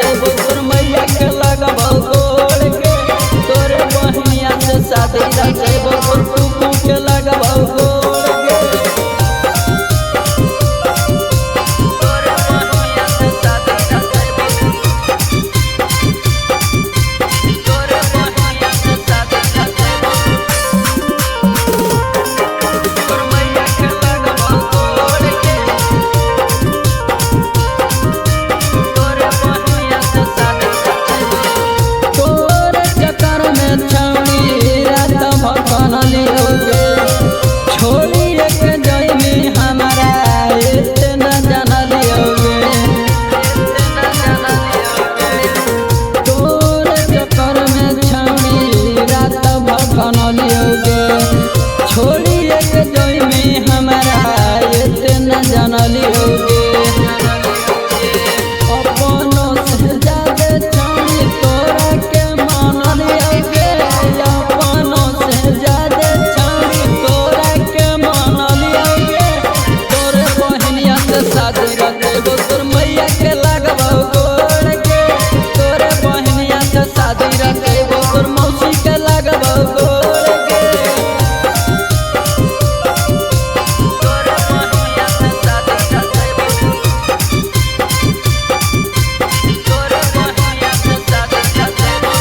रचबो तोर मैया के लगबो गोड़ के तोरे बहनिया से शादी रचबो तोर कुकू के लगबो गोड़ के तोरे बहनिया से शादी रचबो तोरे बहनिया से शादी रचबो तोर मैया के लगबो गोड़ के तोरे बहनिया से शादी रचबो तोरे चक्कर में छौड़ी रात भखन लियोगे छोड़ी के जइमी हमारा एते न जान लियोगे तोरे चक्कर में छौड़ी रात भखन लियोगे छोड़ी के जइमी हमारा एते न जान लियोगे अपनों से ज्यादा छौड़ी तोरा के मान लियोगे अपनों से ज्यादा छौड़ी तोरा के मान लियोगे तोरे बहनिया से शादी रचबो तोर मैया के लगबो गोड़ के तोरे बहनिया से शादी रचबो तोर मौसी के लगबो गोड़ के तोरे बहनिया से शादी रचबो तोरे बहनिया से शादी रचबो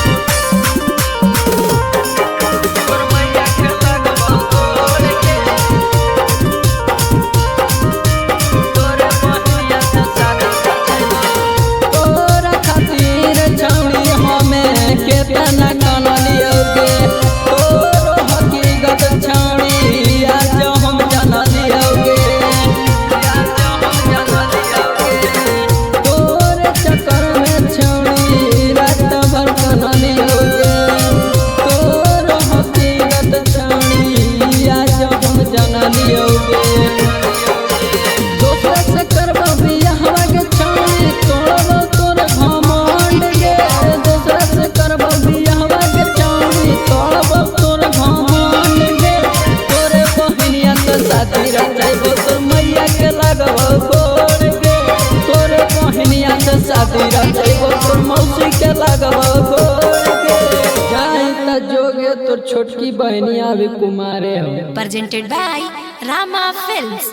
तोर मैया के लगबो गोड़ के तोरे बहनिया से शादी रचबो तोरा खातिर छौड़ी हमें केतना कन लियोगे तोरो हकीकत छौड़ी आज हम जान लियोगे तोरे चक्कर में छौड़ी रात भर कन लियोगे तोरो हकीकत छौड़ी आज हम जान लियोगे दोसरा से करबो बियाहवा के छौड़ी तोड़बो तोर घमंड गे दोसरा से करबो बियाहवा के छौड़ी तोड़बो तोर घमंड गे तोरे बहनिया से शादी रचबो तोर मैया के लगबो गोड़ के तोरे बहनिया से शादी रचबो तोर मौसी के लगबो गोड़ के जाई त जोगे तोर छोटकी बहनिया भी कुमारे हो presented by Rama Films.